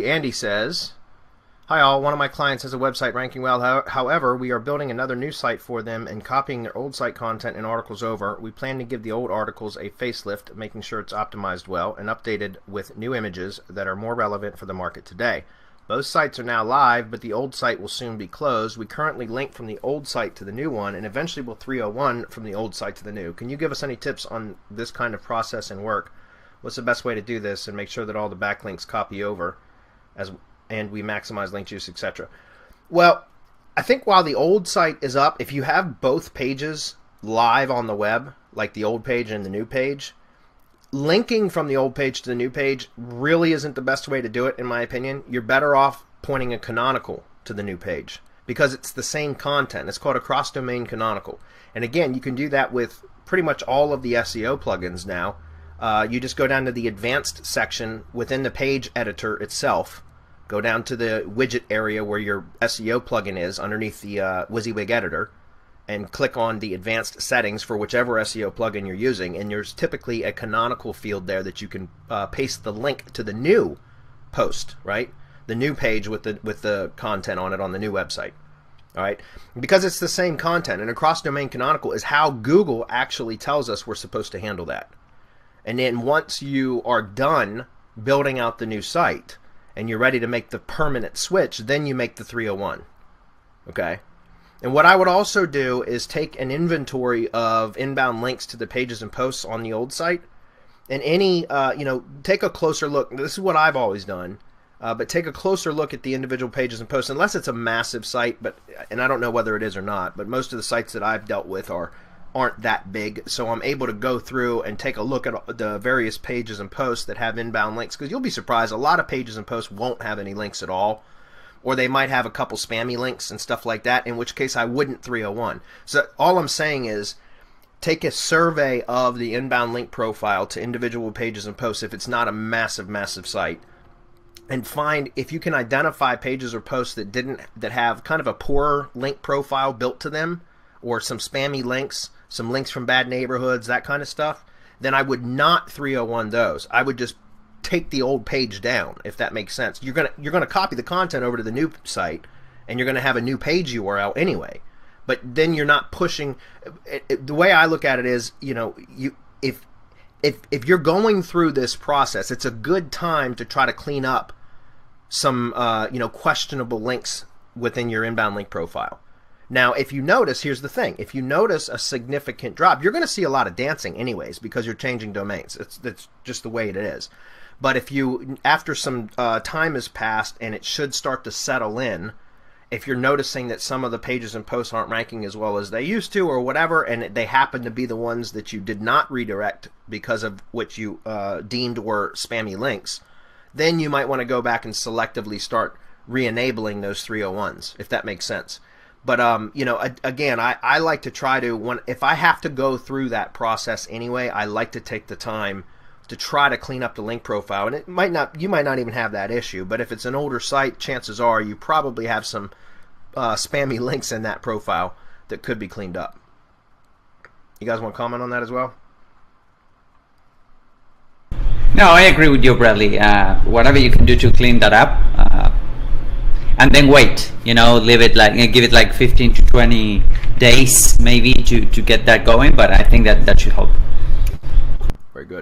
Andy says, hi all, one of my clients has a website ranking well. However, we are building another new site for them and copying their old site content and articles over. We plan to give the old articles a facelift, making sure it's optimized well and updated with new images that are more relevant for the market today. Both sites are now live, but the old site will soon be closed. We currently link from the old site to the new one, and eventually will 301 from the old site to the new. Can you give us any tips on this kind of process and work? What's the best way to do this and make sure that all the backlinks copy over and we maximize link juice, etc.? Well, I think while the old site is up, if you have both pages live on the web, like the old page and the new page, linking from the old page to the new page really isn't the best way to do it, in my opinion. You're better off pointing a canonical to the new page because it's the same content. It's called a cross-domain canonical. And again, you can do that with pretty much all of the SEO plugins now. You just go down to the advanced section within the page editor itself. Go down to the widget area where your SEO plugin is underneath the WYSIWYG editor, and click on the advanced settings for whichever SEO plugin you're using, and there's typically a canonical field there that you can paste the link to the new post, right? The new page with the content on it on the new website. All right, because it's the same content, and a cross-domain canonical is how Google actually tells us we're supposed to handle that. And then once you are done building out the new site and you're ready to make the permanent switch, then you make the 301. Okay? And what I would also do is take an inventory of inbound links to the pages and posts on the old site, and take a closer look. This is what I've always done, but take a closer look at the individual pages and posts, unless it's a massive site, and I don't know whether it is or not, but most of the sites that I've dealt with aren't that big, so I'm able to go through and take a look at the various pages and posts that have inbound links, because you'll be surprised, a lot of pages and posts won't have any links at all, or they might have a couple spammy links and stuff like that, in which case I wouldn't 301. So all I'm saying is take a survey of the inbound link profile to individual pages and posts if it's not a massive site, and find if you can identify pages or posts that have kind of a poor link profile built to them, or some spammy links, some links from bad neighborhoods, that kind of stuff. Then I would not 301 those. I would just take the old page down, if that makes sense. You're gonna copy the content over to the new site, and you're gonna have a new page URL anyway. But then you're not pushing. The way I look at it is, if you're going through this process, it's a good time to try to clean up some questionable links within your inbound link profile. Now, if you notice, here's the thing: if you notice a significant drop, you're going to see a lot of dancing anyways because you're changing domains. That's just the way it is. But if you, after some time has passed and it should start to settle in, if you're noticing that some of the pages and posts aren't ranking as well as they used to or whatever, and they happen to be the ones that you did not redirect because of which you deemed were spammy links, then you might want to go back and selectively start re-enabling those 301s, if that makes sense. But again, I like to try to, if I have to go through that process anyway, I like to take the time to try to clean up the link profile. And you might not even have that issue, but if it's an older site, chances are you probably have some spammy links in that profile that could be cleaned up. You guys want to comment on that as well? No, I agree with you, Bradley. Whatever you can do to clean that up, and then wait, leave it give it like 15 to 20 days maybe to get that going, but I think that should help. Very good.